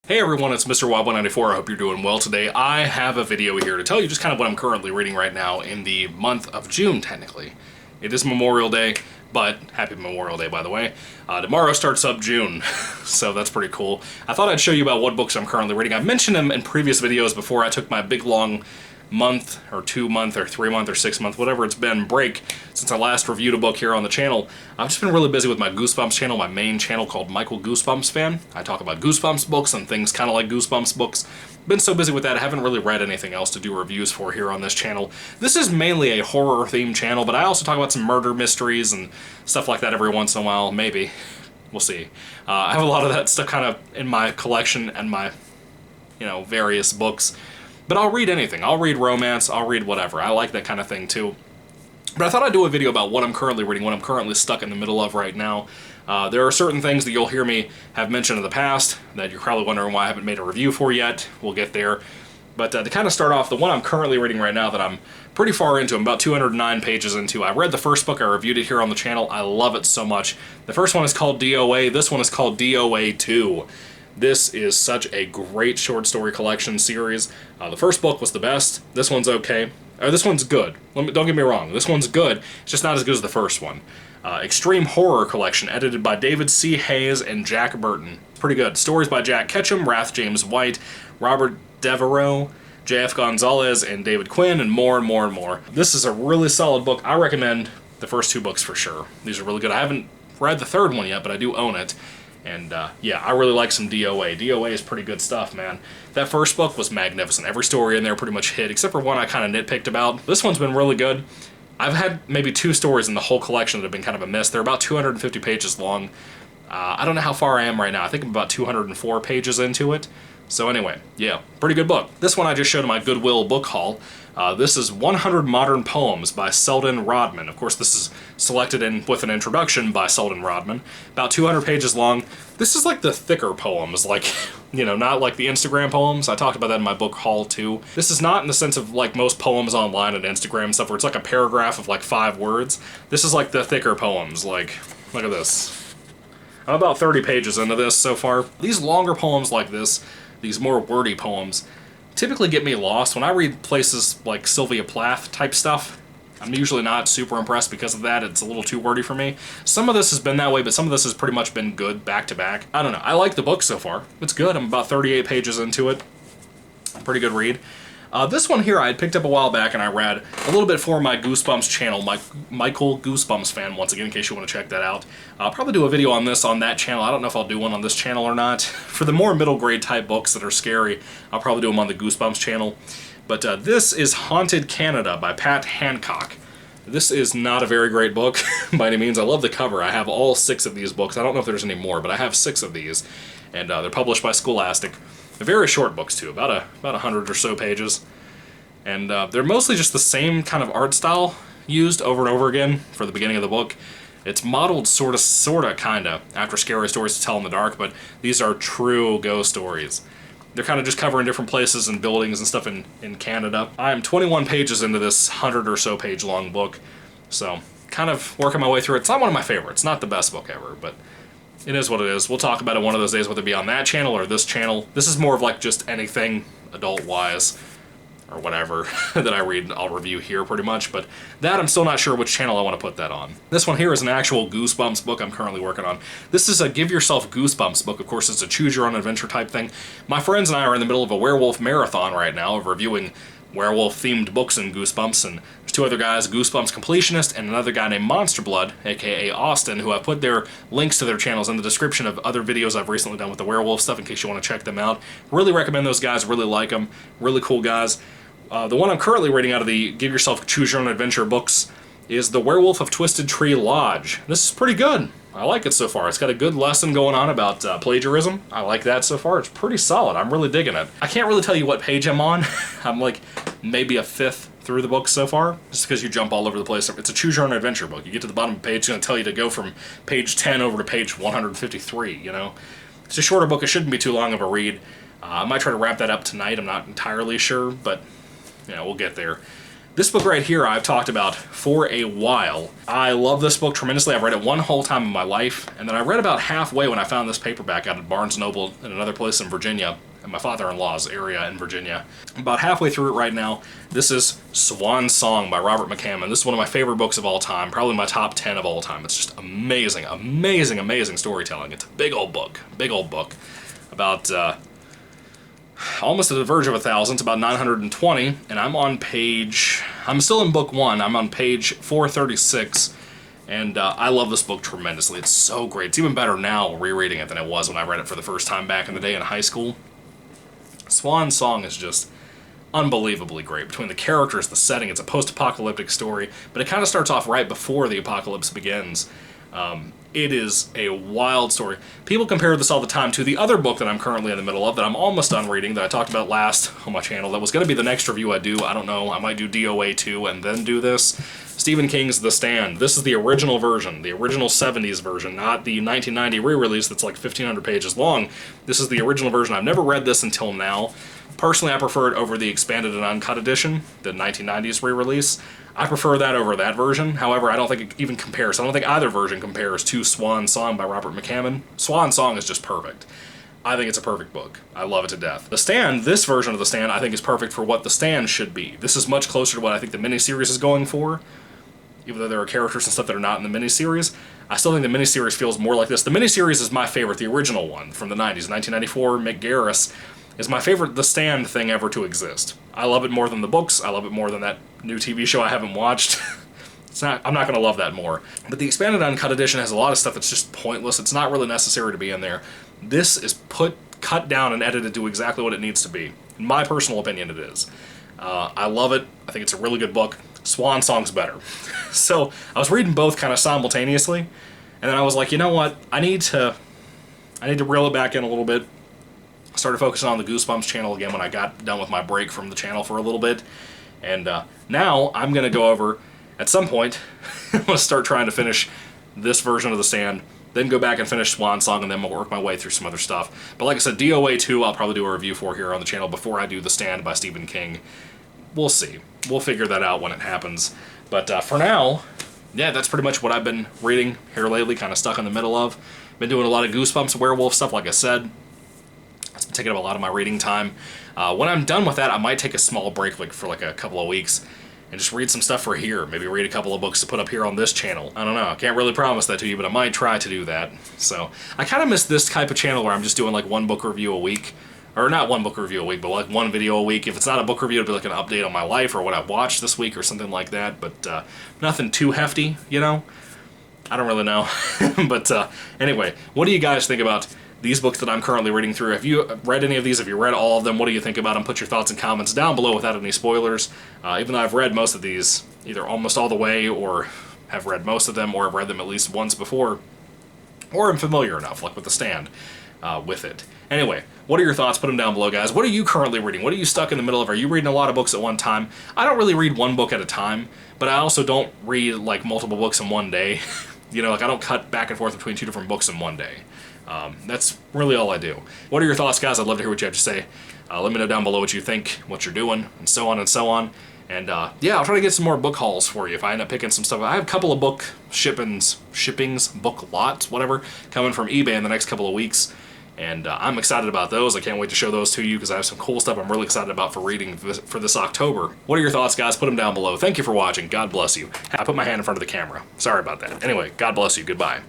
Hey everyone, it's Mr. Wob194. I hope you're doing well today. I have a video here to tell you just kind of what I'm currently reading right now in the month of June, technically. It is Memorial Day, but happy Memorial Day, by the way. Tomorrow starts up June, so that's pretty cool. I thought I'd show you about what books I'm currently reading. I've mentioned them in previous videos before. I took my big long month or 2 month or 3 month or 6 month, whatever it's been, break since I last reviewed a book here on the channel. I've just been really busy with my Goosebumps channel, my main channel called Michael Goosebumps Fan. I talk about Goosebumps books and things kind of like Goosebumps books. Been so busy with that, I haven't really read anything else to do reviews for here on this channel. This is mainly a horror themed channel, but I also talk about some murder mysteries and stuff like that every once in a while, maybe. We'll see. I have a lot of that stuff kind of in my collection and my, various books. But I'll read anything. I'll read romance, I'll read whatever. I like that kind of thing too. But I thought I'd do a video about what I'm currently reading, what I'm currently stuck in the middle of right now. There are certain things that you'll hear me have mentioned in the past that you're probably wondering why I haven't made a review for yet. We'll get there. But to kind of start off, the one I'm currently reading right now that I'm pretty far into, I'm about 209 pages into. I read the first book, I reviewed it here on the channel. I love it so much. The first one is called DOA, this one is called DOA 2. This is such a great short story collection series. The first book was the best. This one's okay. This one's good. Don't get me wrong. This one's good. It's just not as good as the first one. Extreme Horror Collection, edited by David C. Hayes and Jack Burton. Pretty good. Stories by Jack Ketchum, Wrath James White, Robert Devereaux, J.F. Gonzalez, and David Quinn, and more and more and more. This is a really solid book. I recommend the first 2 books for sure. These are really good. I haven't read the third one yet, but I do own it. And yeah, I really like some DOA. DOA is pretty good stuff, man. That first book was magnificent. Every story in there pretty much hit, except for one I kind of nitpicked about. This one's been really good. I've had maybe 2 stories in the whole collection that have been kind of a miss. They're about 250 pages long. I don't know how far I am right now. I think I'm about 204 pages into it. So anyway, yeah, pretty good book. This one I just showed in my Goodwill book haul. This is 100 Modern Poems by Selden Rodman. Of course, this is selected in with an introduction by Selden Rodman. About 200 pages long. This is like the thicker poems, like, not like the Instagram poems. I talked about that in my book haul too. This is not in the sense of like most poems online and Instagram stuff where it's like a paragraph of like 5 words. This is like the thicker poems, like, look at this. I'm about 30 pages into this so far. These longer poems like this, these more wordy poems, typically get me lost. When I read places like Sylvia Plath type stuff, I'm usually not super impressed because of that. It's a little too wordy for me. Some of this has been that way, but some of this has pretty much been good back to back. I don't know. I like the book so far. It's good. I'm about 38 pages into it. Pretty good read. This one here I had picked up a while back and I read a little bit for my Goosebumps channel, my Michael Goosebumps Fan, once again, in case you want to check that out. I'll probably do a video on this on that channel. I don't know if I'll do one on this channel or not. For the more middle grade type books that are scary, I'll probably do them on the Goosebumps channel. But this is Haunted Canada by Pat Hancock. This is not a very great book by any means. I love the cover. I have all 6 of these books. I don't know if there's any more, but I have 6 of these. And they're published by Scholastic. Very short books too, about 100 or so pages. And they're mostly just the same kind of art style used over and over again for the beginning of the book. It's modeled sorta, kinda, after Scary Stories to Tell in the Dark, but these are true ghost stories. They're kind of just covering different places and buildings and stuff in Canada. I'm 21 pages into this 100 or so page long book, so kind of working my way through it. It's not one of my favorites, not the best book ever, but it is what it is. We'll talk about it one of those days, whether it be on that channel or this channel. This is more of like just anything adult-wise or whatever that I read, I'll review here pretty much, but that I'm still not sure which channel I want to put that on. This one here is an actual Goosebumps book I'm currently working on. This is a Give Yourself Goosebumps book. Of course, it's a choose-your-own-adventure type thing. My friends and I are in the middle of a werewolf marathon right now of reviewing werewolf-themed books in Goosebumps, and there's 2 other guys, Goosebumps Completionist and another guy named Monster Blood, aka Austin, who I've put their links to their channels in the description of other videos I've recently done with the werewolf stuff in case you want to check them out. Really recommend those guys, really like them, really cool guys. The one I'm currently reading out of the Give Yourself Choose Your Own Adventure books is The Werewolf of Twisted Tree Lodge. This is pretty good. I like it so far. It's got a good lesson going on about plagiarism. I like that so far. It's pretty solid. I'm really digging it. I can't really tell you what page I'm on. I'm like maybe a 5th through the book so far, just because you jump all over the place. It's a choose your own adventure book. You get to the bottom of the page, it's going to tell you to go from page 10 over to page 153, It's a shorter book. It shouldn't be too long of a read. I might try to wrap that up tonight. I'm not entirely sure, but we'll get there. This book right here I've talked about for a while. I love this book tremendously. I've read it one whole time in my life, and then I read about halfway when I found this paperback out at Barnes & Noble in another place in Virginia, in my father-in-law's area in Virginia. I'm about halfway through it right now. This is Swan Song by Robert McCammon. This is one of my favorite books of all time, probably my top 10 of all time. It's just amazing, amazing, amazing storytelling. It's a big old book about almost at the verge of 1,000. It's about 920, and I'm still in book 1. I'm on page 436, and I love this book tremendously. It's so great. It's even better now rereading it than it was when I read it for the first time back in the day in high school. Swan Song is just unbelievably great. Between the characters, the setting, it's a post-apocalyptic story, but it kind of starts off right before the apocalypse begins. It is a wild story. People compare this all the time to the other book that I'm currently in the middle of, that I'm almost done reading, that I talked about last on my channel, that was going to be the next review I do. I don't know, I might do DOA 2 and then do this. Stephen King's The Stand. This is the original version, the original 70s version, not the 1990 re-release that's like 1,500 pages long. This is the original version. I've never read this until now. Personally, I prefer it over the expanded and uncut edition, the 1990s re-release. I prefer that over that version. However, I don't think it even compares. I don't think either version compares to Swan Song by Robert McCammon. Swan Song is just perfect. I think it's a perfect book. I love it to death. The Stand, this version of The Stand, I think is perfect for what The Stand should be. This is much closer to what I think the miniseries is going for. Even though there are characters and stuff that are not in the miniseries, I still think the miniseries feels more like this. The miniseries is my favorite, the original one from the 90s, 1994, Mick Garris, is my favorite The Stand thing ever to exist. I love it more than the books. I love it more than that new TV show I haven't watched. I'm not going to love that more. But the expanded uncut edition has a lot of stuff that's just pointless. It's not really necessary to be in there. This is cut down and edited to exactly what it needs to be. In my personal opinion, it is. I love it. I think it's a really good book. Swan Song's better. So I was reading both kind of simultaneously, and then I was like, you know what? I need to reel it back in a little bit. Started focusing on the Goosebumps channel again when I got done with my break from the channel for a little bit. And now I'm going to go over, at some point, I'm going to start trying to finish this version of The Stand, then go back and finish Swan Song, and then we'll work my way through some other stuff. But like I said, DOA 2 I'll probably do a review for here on the channel before I do The Stand by Stephen King. We'll see. We'll figure that out when it happens. But for now, yeah, that's pretty much what I've been reading here lately, kind of stuck in the middle of. Been doing a lot of Goosebumps werewolf stuff, like I said. It's been taking up a lot of my reading time. When I'm done with that, I might take a small break for like a couple of weeks and just read some stuff for here. Maybe read a couple of books to put up here on this channel. I don't know. I can't really promise that to you, but I might try to do that. So I kind of miss this type of channel where I'm just doing like one book review a week. Or not one book review a week, but like one video a week. If it's not a book review, it'll be like an update on my life or what I watched this week or something like that. But nothing too hefty, you know? I don't really know. But anyway, what do you guys think about these books that I'm currently reading through? Have you read any of these? Have you read all of them? What do you think about them? Put your thoughts and comments down below without any spoilers. Even though I've read most of these, either almost all the way, or have read most of them, or have read them at least once before, or I'm familiar enough, like with The Stand, with it. Anyway, what are your thoughts? Put them down below, guys. What are you currently reading? What are you stuck in the middle of? Are you reading a lot of books at one time? I don't really read one book at a time, but I also don't read like multiple books in one day. You know, like I don't cut back and forth between 2 different books in one day. That's really all I do. What are your thoughts, guys? I'd love to hear what you have to say. Let me know down below what you think, what you're doing, and so on and so on. And yeah, I'll try to get some more book hauls for you if I end up picking some stuff. I have a couple of book shippings, book lots, whatever, coming from eBay in the next couple of weeks. And I'm excited about those. I can't wait to show those to you because I have some cool stuff I'm really excited about for reading for this October. What are your thoughts, guys? Put them down below. Thank you for watching. God bless you. I put my hand in front of the camera. Sorry about that. Anyway, God bless you. Goodbye.